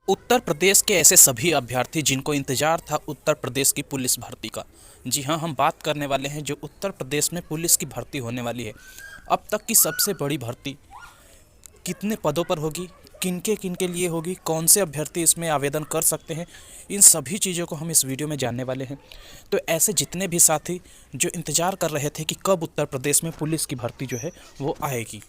उत्तर प्रदेश के ऐसे सभी अभ्यर्थी जिनको इंतजार था उत्तर प्रदेश की पुलिस भर्ती का। जी हाँ, हम बात करने वाले हैं जो उत्तर प्रदेश में पुलिस की भर्ती होने वाली है। अब तक की सबसे बड़ी भर्ती कितने पदों पर होगी, किनके किनके लिए होगी, कौन से अभ्यर्थी इसमें आवेदन कर सकते हैं, इन सभी चीज़ों को हम इस वीडियो में जानने वाले हैं। तो ऐसे जितने भी साथी जो इंतज़ार कर रहे थे कि कब उत्तर प्रदेश में पुलिस की भर्ती जो है वो आएगी,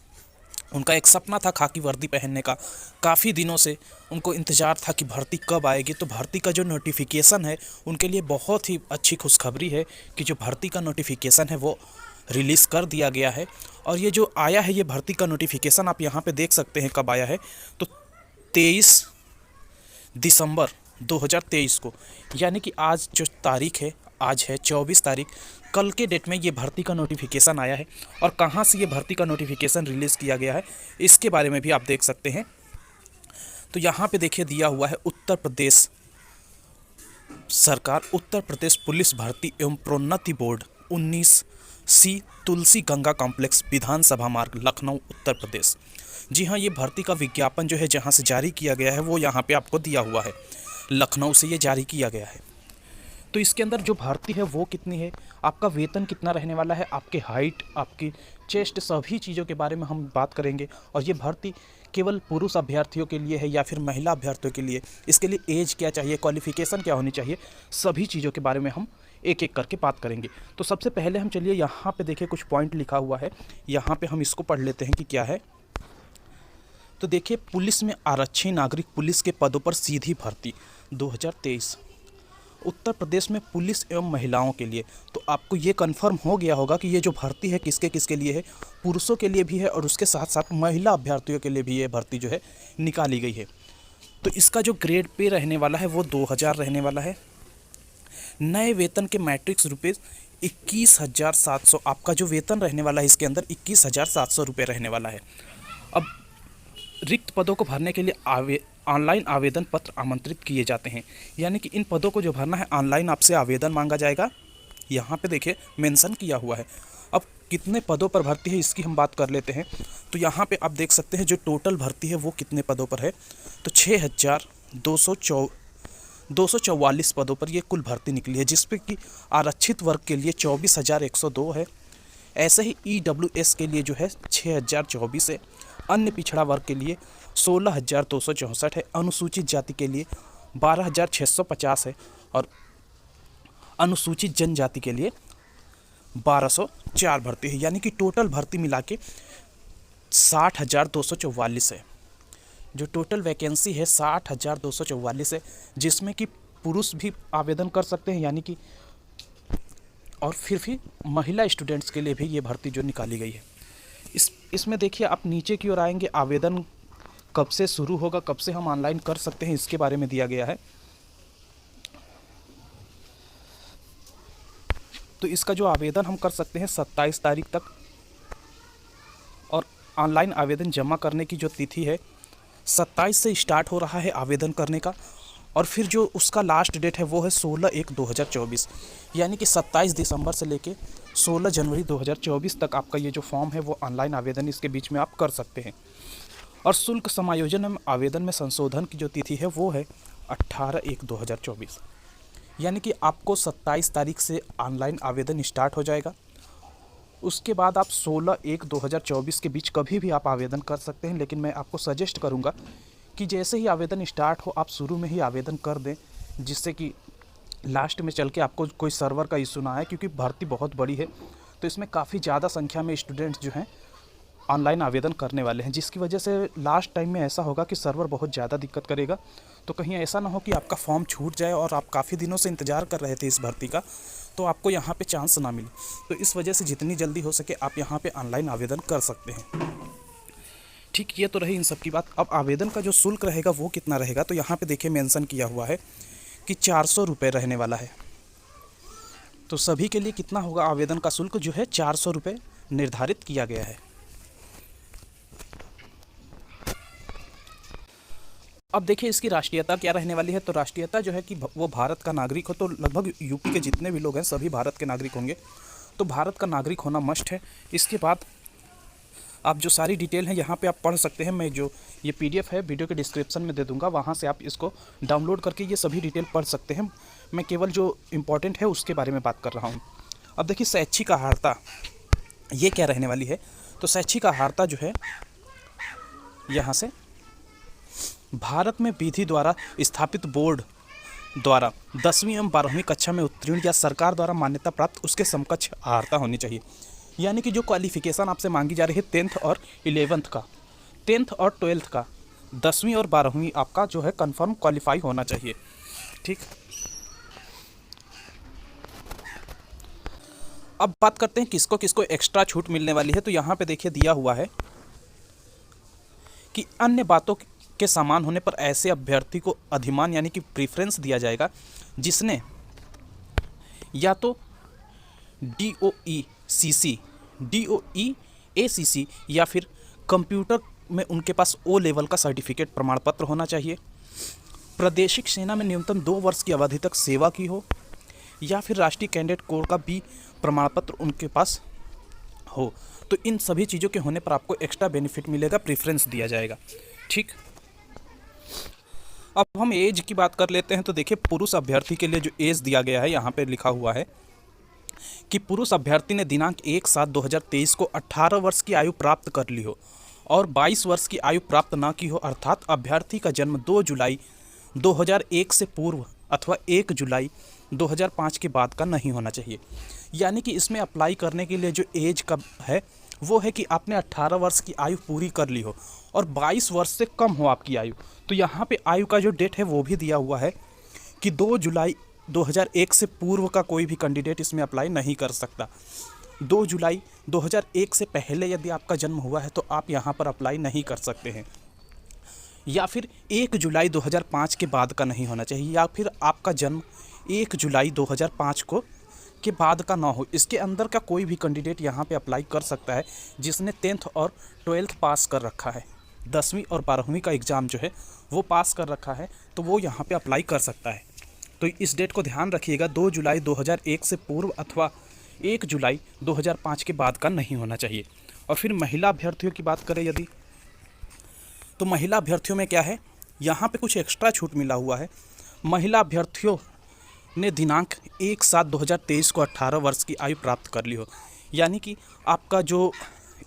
उनका एक सपना था खाकी वर्दी पहनने का। काफ़ी दिनों से उनको इंतज़ार था कि भर्ती कब आएगी। तो भर्ती का जो नोटिफिकेशन है उनके लिए बहुत ही अच्छी खुशखबरी है कि जो भर्ती का नोटिफिकेशन है वो रिलीज़ कर दिया गया है। और ये जो आया है, ये भर्ती का नोटिफिकेशन आप यहाँ पे देख सकते हैं कब आया है। तो 23 दिसंबर 2023 को, यानी कि आज जो तारीख है, आज है 24 तारीख, कल के डेट में ये भर्ती का नोटिफिकेशन आया है। और कहाँ से ये भर्ती का नोटिफिकेशन रिलीज़ किया गया है इसके बारे में भी आप देख सकते हैं। तो यहाँ पे देखिए दिया हुआ है उत्तर प्रदेश सरकार, उत्तर प्रदेश पुलिस भर्ती एवं प्रोन्नति बोर्ड 19C, तुलसी गंगा कॉम्प्लेक्स, विधानसभा मार्ग, लखनऊ, उत्तर प्रदेश। जी हाँ, ये भर्ती का विज्ञापन जो है जहाँ से जारी किया गया है वो यहाँ पे आपको दिया हुआ है। लखनऊ से ये जारी किया गया है। तो इसके अंदर जो भर्ती है वो कितनी है, आपका वेतन कितना रहने वाला है, आपके हाइट, आपकी चेस्ट, सभी चीज़ों के बारे में हम बात करेंगे। और ये भर्ती केवल पुरुष अभ्यर्थियों के लिए है या फिर महिला अभ्यर्थियों के लिए, इसके लिए एज क्या चाहिए, क्वालिफिकेशन क्या होनी चाहिए, सभी चीज़ों के बारे में हम एक एक करके बात करेंगे। तो सबसे पहले हम चलिए यहाँ पे देखिए कुछ पॉइंट लिखा हुआ है, यहाँ पे हम इसको पढ़ लेते हैं कि क्या है। तो देखिए, पुलिस में आरक्षी नागरिक पुलिस के पदों पर सीधी भर्ती 2023 उत्तर प्रदेश में पुलिस एवं महिलाओं के लिए। तो आपको ये कंफर्म हो गया होगा कि ये जो भर्ती है किसके किसके लिए है, पुरुषों के लिए भी है और उसके साथ साथ महिला अभ्यर्थियों के लिए भी ये भर्ती जो है निकाली गई है। तो इसका जो ग्रेड पे रहने वाला है वो 2000 रहने वाला है। नए वेतन के मैट्रिक्स रुपये 21,700, आपका जो वेतन रहने वाला है इसके अंदर 21,700 रुपये रहने वाला है। अब रिक्त पदों को भरने के लिए ऑनलाइन आवेदन पत्र आमंत्रित किए जाते हैं, यानी कि इन पदों को जो भरना है ऑनलाइन आपसे आवेदन मांगा जाएगा। यहाँ पे देखिए मेंशन किया हुआ है। अब कितने पदों पर भर्ती है इसकी हम बात कर लेते हैं। तो यहाँ पे आप देख सकते हैं जो टोटल भर्ती है वो कितने पदों पर है। तो 6,244 पदों पर ये कुल भर्ती निकली है, जिसपे कि आरक्षित वर्ग के लिए 24,102 है। ऐसे ही EWS के लिए जो है 6,024 है। अन्य पिछड़ा वर्ग के लिए 16,264 है। अनुसूचित जाति के लिए 12,650 है और अनुसूचित जनजाति के लिए 1,204 भर्ती है। यानी कि टोटल भर्ती मिला के 60,244 है। जो टोटल वैकेंसी है 60,244 है, जिसमें कि पुरुष भी आवेदन कर सकते हैं, यानी कि और फिर भी महिला स्टूडेंट्स के लिए भी ये भर्ती जो निकाली गई है। इसमें देखिए आप नीचे की ओर आएंगे, आवेदन कब से शुरू होगा, कब से हम ऑनलाइन कर सकते हैं, इसके बारे में दिया गया है। तो इसका जो आवेदन हम कर सकते हैं 27 तारीख तक, और ऑनलाइन आवेदन जमा करने की जो तिथि है 27 से स्टार्ट हो रहा है आवेदन करने का। और फिर जो उसका लास्ट डेट है वो है 16/1/2024, यानी कि 27 दिसंबर से लेके 16 जनवरी 2024 तक आपका ये जो फॉर्म है वो ऑनलाइन आवेदन इसके बीच में आप कर सकते हैं। और शुल्क समायोजन में आवेदन में संशोधन की जो तिथि है वो है 18/1/2024, यानी कि आपको 27 तारीख से ऑनलाइन आवेदन स्टार्ट हो जाएगा। उसके बाद आप 16/1/2024 के बीच कभी भी आप आवेदन कर सकते हैं, लेकिन मैं आपको सजेस्ट करूंगा कि जैसे ही आवेदन स्टार्ट हो आप शुरू में ही आवेदन कर दें, जिससे कि लास्ट में चल के आपको कोई सर्वर का इशू ना आए, क्योंकि भर्ती बहुत बड़ी है। तो इसमें काफ़ी ज़्यादा संख्या में स्टूडेंट्स जो हैं ऑनलाइन आवेदन करने वाले हैं, जिसकी वजह से लास्ट टाइम में ऐसा होगा कि सर्वर बहुत ज़्यादा दिक्कत करेगा। तो कहीं ऐसा ना हो कि आपका फॉर्म छूट जाए और आप काफ़ी दिनों से इंतज़ार कर रहे थे इस भर्ती का, तो आपको यहाँ पे चांस ना मिले। तो इस वजह से जितनी जल्दी हो सके आप यहाँ पे ऑनलाइन आवेदन कर सकते हैं। ठीक, ये तो रही इन सब की बात। अब आवेदन का जो शुल्क रहेगा वो कितना रहेगा, तो यहाँ पे देखिए मेंशन किया हुआ है कि 400 रुपये रहने वाला है। तो सभी के लिए कितना होगा, आवेदन का शुल्क जो है 400 रुपये निर्धारित किया गया है। अब देखिए इसकी राष्ट्रीयता क्या रहने वाली है। तो राष्ट्रीयता जो है कि वो भारत का नागरिक हो। तो लगभग यूपी के जितने भी लोग हैं सभी भारत के नागरिक होंगे, तो भारत का नागरिक होना मस्ट है। इसके बाद आप जो सारी डिटेल है यहाँ पे आप पढ़ सकते हैं। मैं जो ये PDF है वीडियो के डिस्क्रिप्शन में दे दूँगा, वहाँ से आप इसको डाउनलोड करके ये सभी डिटेल पढ़ सकते हैं। मैं केवल जो इम्पोर्टेंट है उसके बारे में बात कर रहा हूँ। अब देखिए शैक्षिक अहर्ता ये क्या रहने वाली है। तो शैक्षिक अहर्ता जो है यहाँ से भारत में विधि द्वारा स्थापित बोर्ड द्वारा 10वीं एवं 12वीं कक्षा में उत्तीर्ण या सरकार द्वारा मान्यता प्राप्त उसके समकक्ष अहर्ता होनी चाहिए। यानी कि जो क्वालिफिकेशन आपसे मांगी जा रही है 10th और 11th का, 10th और 12th का, 10वीं और 12वीं आपका जो है कंफर्म क्वालिफाई होना चाहिए। ठीक, अब बात करते हैं किसको किसको एक्स्ट्रा छूट मिलने वाली है। तो यहाँ पे देखिए दिया हुआ है कि अन्य बातों के समान होने पर ऐसे अभ्यर्थी को अधिमान यानी कि प्रीफरेंस दिया जाएगा जिसने या तो DOE-ACC या फिर कंप्यूटर में उनके पास O लेवल का सर्टिफिकेट प्रमाण पत्र होना चाहिए, प्रादेशिक सेना में न्यूनतम 2 वर्ष की अवधि तक सेवा की हो, या फिर राष्ट्रीय कैडेट कोर का B प्रमाण पत्र उनके पास हो। तो इन सभी चीज़ों के होने पर आपको एक्स्ट्रा बेनिफिट मिलेगा, प्रेफरेंस दिया जाएगा। ठीक, अब हम एज की बात कर लेते हैं। तो देखिए पुरुष अभ्यर्थी के लिए जो एज दिया गया है यहाँ पे लिखा हुआ है कि पुरुष अभ्यर्थी ने दिनांक 1/7/2023 को 18 वर्ष की आयु प्राप्त कर ली हो और 22 वर्ष की आयु प्राप्त ना की हो, अर्थात अभ्यर्थी का जन्म 2 जुलाई 2001 से पूर्व अथवा 1 जुलाई 2005 के बाद का नहीं होना चाहिए। यानी कि इसमें अप्लाई करने के लिए जो एज का है वो है कि आपने 18 वर्ष की आयु पूरी कर ली हो और 22 वर्ष से कम हो आपकी आयु। तो यहाँ पे आयु का जो डेट है वो भी दिया हुआ है कि 2 जुलाई 2001 से पूर्व का कोई भी कैंडिडेट इसमें अप्लाई नहीं कर सकता। 2 जुलाई 2001 से पहले यदि आपका जन्म हुआ है तो आप यहाँ पर अप्लाई नहीं कर सकते हैं, या फिर 1 जुलाई 2005 के बाद का नहीं होना चाहिए, या फिर आपका जन्म 1 जुलाई 2005 को के बाद का ना हो। इसके अंदर का कोई भी कैंडिडेट यहाँ पे अप्लाई कर सकता है जिसने 10th और 12th पास कर रखा है, 10वीं और 12वीं का एग्ज़ाम जो है वो पास कर रखा है, तो वो यहाँ पे अप्लाई कर सकता है। तो इस डेट को ध्यान रखिएगा, 2 जुलाई 2001 से पूर्व अथवा 1 जुलाई 2005 के बाद का नहीं होना चाहिए। और फिर महिला अभ्यर्थियों की बात करें यदि, तो महिला अभ्यर्थियों में क्या है, यहाँ पे कुछ एक्स्ट्रा छूट मिला हुआ है। महिला अभ्यर्थियों ने दिनांक 1/7/2023 को 18 वर्ष की आयु प्राप्त कर ली हो। यानी कि आपका जो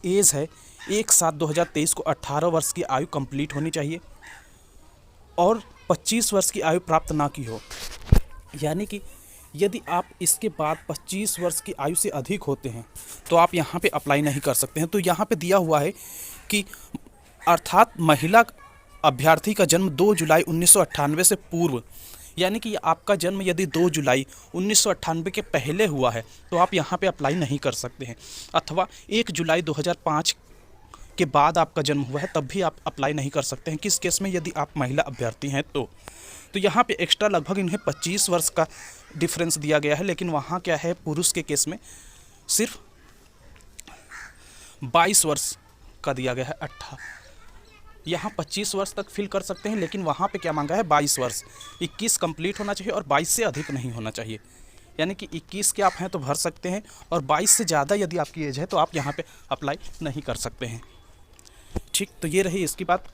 एज है 1/7/2023 को 18 वर्ष की आयु कंप्लीट होनी चाहिए और 25 वर्ष की आयु प्राप्त ना की हो। यानी कि यदि आप इसके बाद 25 वर्ष की आयु से अधिक होते हैं तो आप यहाँ पे अप्लाई नहीं कर सकते हैं। तो यहाँ पे दिया हुआ है कि अर्थात महिला अभ्यर्थी का जन्म 2 जुलाई 1998 से पूर्व, यानी कि आपका जन्म यदि 2 जुलाई 1998 के पहले हुआ है तो आप यहाँ पे अप्लाई नहीं कर सकते हैं, अथवा 1 जुलाई 2005 के बाद आपका जन्म हुआ है तब भी आप अप्लाई नहीं कर सकते हैं। किस केस में, यदि आप महिला अभ्यर्थी हैं तो यहाँ पे एक्स्ट्रा लगभग इन्हें 25 वर्ष का डिफरेंस दिया गया है, लेकिन वहाँ क्या है पुरुष के केस में सिर्फ 22 वर्ष का दिया गया है। यहाँ 25 वर्ष तक फिल कर सकते हैं, लेकिन वहाँ पे क्या मांगा है 22 वर्ष, 21 कंप्लीट होना चाहिए और 22 से अधिक नहीं होना चाहिए। यानी कि 21 के आप हैं तो भर सकते हैं और 22 से ज़्यादा यदि आपकी एज है तो आप यहाँ पे अप्लाई नहीं कर सकते हैं। ठीक, तो ये रही इसकी बात।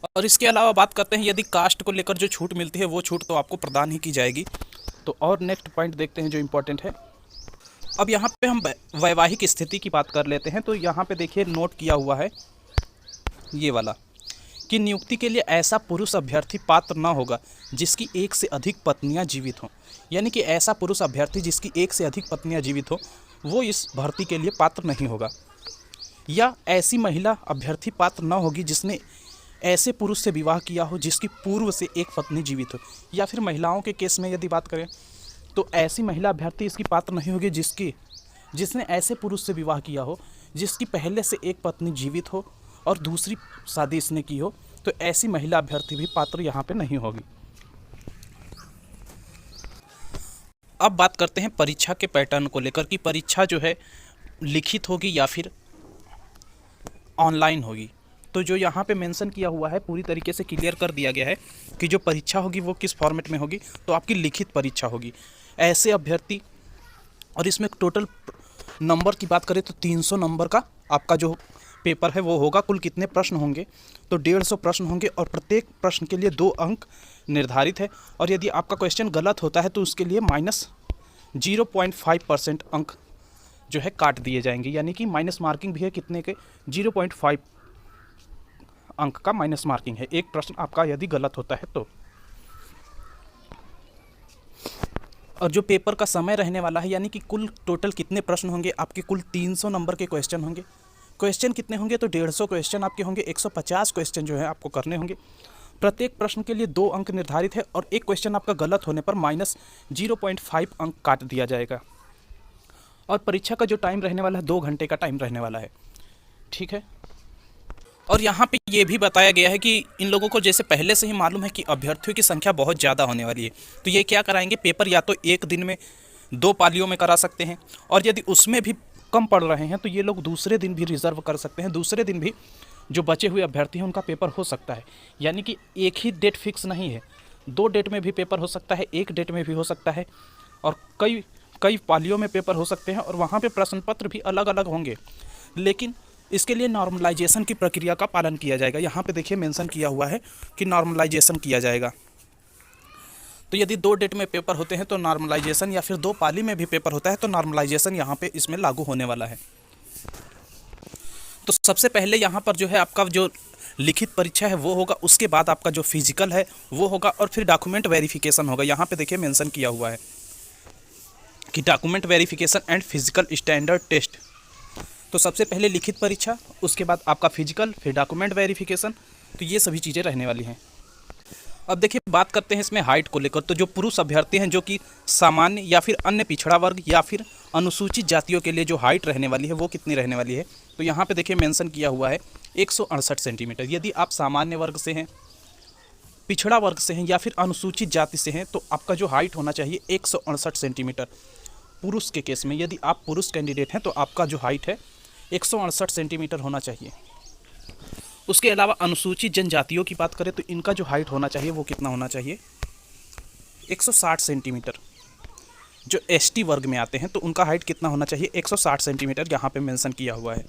और इसके अलावा बात करते हैं यदि कास्ट को लेकर जो छूट मिलती है वो छूट तो आपको प्रदान ही की जाएगी। तो और नेक्स्ट पॉइंट देखते हैं जो इम्पोर्टेंट है। अब यहाँ पे हम वैवाहिक स्थिति की बात कर लेते हैं। तो यहाँ पे देखिए नोट किया हुआ है ये वाला कि नियुक्ति के लिए ऐसा पुरुष अभ्यर्थी पात्र न होगा जिसकी एक से अधिक पत्नियां जीवित हों। यानी कि ऐसा पुरुष अभ्यर्थी जिसकी एक से अधिक पत्नियां जीवित हो वो इस भर्ती के लिए पात्र नहीं होगा, या ऐसी महिला अभ्यर्थी पात्र न होगी जिसने ऐसे पुरुष से विवाह किया हो जिसकी पूर्व से एक पत्नी जीवित हो। या फिर महिलाओं के केस में यदि बात करें तो ऐसी महिला अभ्यर्थी इसकी पात्र नहीं होगी जिसने ऐसे पुरुष से विवाह किया हो जिसकी पहले से एक पत्नी जीवित हो और दूसरी शादी इसने की हो, तो ऐसी महिला अभ्यर्थी भी पात्र यहाँ पे नहीं होगी। अब बात करते हैं परीक्षा के पैटर्न को लेकर कि परीक्षा जो है लिखित होगी या फिर ऑनलाइन होगी। तो जो यहाँ पे मेंशन किया हुआ है पूरी तरीके से क्लियर कर दिया गया है कि जो परीक्षा होगी वो किस फॉर्मेट में होगी। तो आपकी लिखित परीक्षा होगी। ऐसे अभ्यर्थी, और इसमें टोटल नंबर की बात करें तो 300 नंबर का आपका जो पेपर है वो होगा। कुल कितने प्रश्न होंगे, तो 150 प्रश्न होंगे और प्रत्येक प्रश्न के लिए 2 अंक निर्धारित है। और यदि आपका क्वेश्चन गलत होता है तो उसके लिए -0.5% अंक जो है काट दिए जाएंगे, यानी कि माइनस मार्किंग भी है कितने के, 0.5 अंक का माइनस मार्किंग है एक प्रश्न आपका यदि गलत होता है तो। और जो पेपर का समय रहने वाला है, यानी कि कुल टोटल कितने प्रश्न होंगे आपके, कुल 300 नंबर के क्वेश्चन होंगे। क्वेश्चन कितने होंगे, तो 150 क्वेश्चन आपके होंगे, 150 क्वेश्चन जो है आपको करने होंगे। प्रत्येक प्रश्न के लिए 2 अंक निर्धारित है और एक क्वेश्चन आपका गलत होने पर -0.5 अंक काट दिया जाएगा। और परीक्षा का जो टाइम रहने वाला है 2 घंटे का टाइम रहने वाला है, ठीक है। और यहाँ पे ये भी बताया गया है कि इन लोगों को जैसे पहले से ही मालूम है कि अभ्यर्थियों की संख्या बहुत ज़्यादा होने वाली है, तो ये क्या कराएंगे, पेपर या तो एक दिन में 2 पालियों में करा सकते हैं, और यदि उसमें भी कम पड़ रहे हैं तो ये लोग दूसरे दिन भी रिजर्व कर सकते हैं। दूसरे दिन भी जो बचे हुए अभ्यर्थी हैं उनका पेपर हो सकता है, यानी कि एक ही डेट फिक्स नहीं है, 2 डेट में भी पेपर हो सकता है, 1 डेट में भी हो सकता है, और कई पालियों में पेपर हो सकते हैं, और वहाँ पे प्रश्न पत्र भी अलग अलग होंगे। लेकिन इसके लिए नॉर्मलाइजेशन की प्रक्रिया का पालन किया जाएगा। यहाँ पे देखिए मेंशन किया हुआ है कि नॉर्मलाइजेशन किया जाएगा। तो यदि 2 डेट में पेपर होते हैं तो नॉर्मलाइजेशन, या फिर 2 पाली में भी पेपर होता है तो नॉर्मलाइजेशन यहाँ पे इसमें लागू होने वाला है। तो सबसे पहले यहाँ पर जो है आपका जो लिखित परीक्षा है वो होगा, उसके बाद आपका जो फिजिकल है वो होगा, और फिर डॉक्यूमेंट वेरिफिकेशन होगा। यहाँ पे देखिए मेंशन किया हुआ है कि document verification and physical standard test. तो सबसे पहले लिखित परीक्षा, उसके बाद आपका फिजिकल, फिर डॉक्यूमेंट वेरिफिकेशन, तो ये सभी चीज़ें रहने वाली हैं। अब देखिए बात करते हैं इसमें हाइट को लेकर। तो जो पुरुष अभ्यर्थी हैं जो कि सामान्य या फिर अन्य पिछड़ा वर्ग या फिर अनुसूचित जातियों के लिए जो हाइट रहने वाली है वो कितनी रहने वाली है, तो यहाँ पे देखिए मेंशन किया हुआ है 168 सेंटीमीटर। यदि आप सामान्य वर्ग से हैं, पिछड़ा वर्ग से हैं या फिर अनुसूचित जाति से हैं तो आपका जो हाइट होना चाहिए 168 सेंटीमीटर। पुरुष के केस में यदि आप पुरुष कैंडिडेट हैं तो आपका जो हाइट है 168 सेंटीमीटर होना चाहिए। उसके अलावा अनुसूचित जनजातियों की बात करें तो इनका जो हाइट होना चाहिए वो कितना होना चाहिए, 160 सेंटीमीटर। जो एसटी वर्ग में आते हैं तो उनका हाइट कितना होना चाहिए, 160 सेंटीमीटर, यहाँ पे मेंशन किया हुआ है।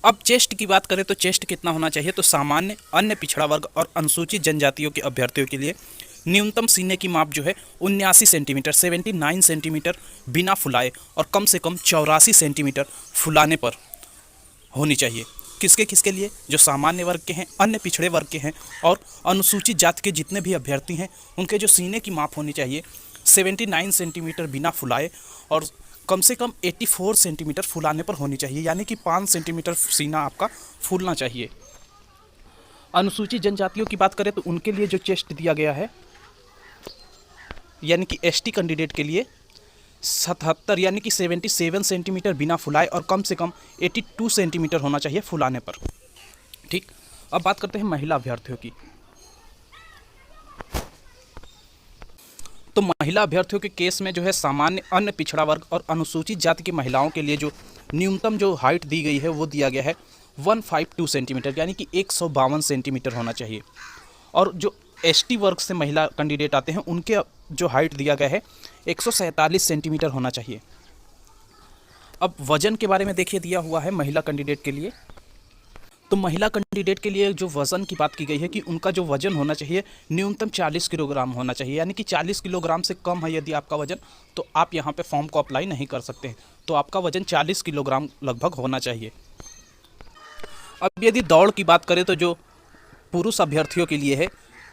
अब चेस्ट की बात करें तो चेस्ट कितना होना चाहिए, तो सामान्य, अन्य पिछड़ा वर्ग और अनुसूचित जनजातियों के अभ्यर्थियों के लिए न्यूनतम सीने की माप जो है 79 सेंटीमीटर 79 सेंटीमीटर बिना फुलाए और कम से कम 84 सेंटीमीटर फुलाने पर होनी चाहिए। किसके किसके लिए, जो सामान्य वर्ग के हैं, अन्य पिछड़े वर्ग के हैं और अनुसूचित जाति के जितने भी अभ्यर्थी हैं उनके जो सीने की माप होनी चाहिए 79 सेंटीमीटर बिना फुलाए और कम से कम 84 सेंटीमीटर फुलाने पर होनी चाहिए, यानी कि 5 सेंटीमीटर सीना आपका फूलना चाहिए। अनुसूचित जनजातियों की बात करें तो उनके लिए जो चेस्ट दिया गया है, यानी कि एसटी कैंडिडेट के लिए 77 यानी कि 77 सेंटीमीटर बिना फुलाए और कम से कम 82 सेंटीमीटर होना चाहिए फुलाने पर। ठीक, अब बात करते हैं महिला अभ्यर्थियों की। तो महिला अभ्यर्थियों के केस में जो है सामान्य, अन्य पिछड़ा वर्ग और अनुसूचित जाति की महिलाओं के लिए जो न्यूनतम जो हाइट दी गई है वो दिया गया है 152 सेंटीमीटर, यानी कि 152 सेंटीमीटर होना चाहिए। और जो एसटी वर्ग से महिला कैंडिडेट आते हैं उनके जो हाइट दिया गया है 147 सेंटीमीटर होना चाहिए। अब वजन के बारे में देखिए दिया हुआ है महिला कैंडिडेट के लिए। तो महिला कैंडिडेट के लिए जो वज़न की बात की गई है कि उनका जो वज़न होना चाहिए न्यूनतम 40 किलोग्राम होना चाहिए, यानी कि 40 किलोग्राम से कम है यदि आपका वज़न तो आप यहाँ पे फॉर्म को अप्लाई नहीं कर सकते हैं। तो आपका वज़न 40 किलोग्राम लगभग होना चाहिए। अब यदि दौड़ की बात करें तो जो पुरुष अभ्यर्थियों के लिए है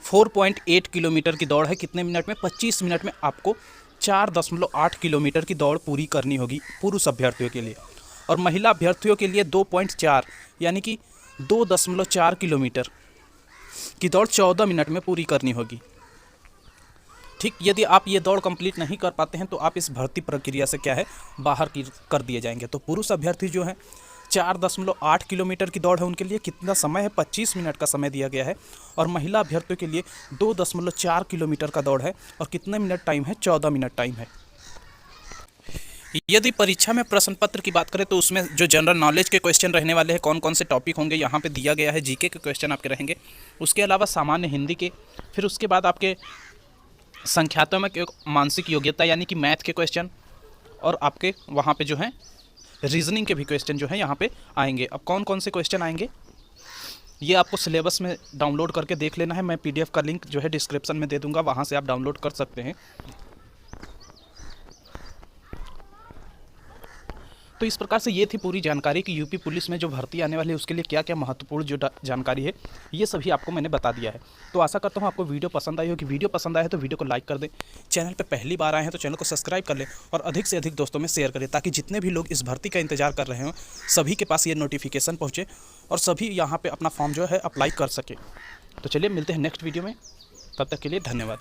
4.8 किलोमीटर की दौड़ है, कितने मिनट में, 25 मिनट में आपको 4.8 किलोमीटर की दौड़ पूरी करनी होगी पुरुष अभ्यर्थियों के लिए। और महिला अभ्यर्थियों के लिए 2.4 यानी कि 2.4 किलोमीटर की दौड़ 14 मिनट में पूरी करनी होगी। ठीक, यदि आप ये दौड़ कंप्लीट नहीं कर पाते हैं तो आप इस भर्ती प्रक्रिया से क्या है बाहर कर दिए जाएंगे। तो पुरुष अभ्यर्थी जो है 4.8 किलोमीटर की दौड़ है, उनके लिए कितना समय है, 25 मिनट का समय दिया गया है। और महिला अभ्यर्थियों के लिए 2.4 किलोमीटर का दौड़ है और कितने मिनट टाइम है, 14 मिनट टाइम है। यदि परीक्षा में प्रश्न पत्र की बात करें तो उसमें जो जनरल नॉलेज के क्वेश्चन रहने वाले हैं, कौन कौन से टॉपिक होंगे यहाँ पे दिया गया है। जीके के क्वेश्चन आपके रहेंगे, उसके अलावा सामान्य हिंदी के, फिर उसके बाद आपके संख्यात्मक मानसिक योग्यता यानी कि मैथ के क्वेश्चन, और आपके वहाँ पे जो है रीजनिंग के भी क्वेश्चन जो है यहाँ पे आएंगे। अब कौन कौन से क्वेश्चन आएंगे ये आपको सिलेबस में डाउनलोड करके देख लेना है। मैं पीडीएफ का लिंक जो है डिस्क्रिप्शन में दे दूंगा, वहाँ से आप डाउनलोड कर सकते हैं। तो इस प्रकार से ये थी पूरी जानकारी कि यूपी पुलिस में जो भर्ती आने वाली है उसके लिए क्या क्या महत्वपूर्ण जो जानकारी है ये सभी आपको मैंने बता दिया है। तो आशा करता हूँ आपको वीडियो पसंद आई होगी। वीडियो पसंद आए तो वीडियो को लाइक कर दें, चैनल पे पहली बार आए हैं तो चैनल को सब्सक्राइब कर लें और अधिक से अधिक दोस्तों में शेयर करें, ताकि जितने भी लोग इस भर्ती का इंतजार कर रहे हों सभी के पास ये नोटिफिकेशन पहुँचे और सभी यहाँ पर अपना फॉर्म जो है अप्लाई कर सकें। तो चलिए मिलते हैं नेक्स्ट वीडियो में, तब तक के लिए धन्यवाद।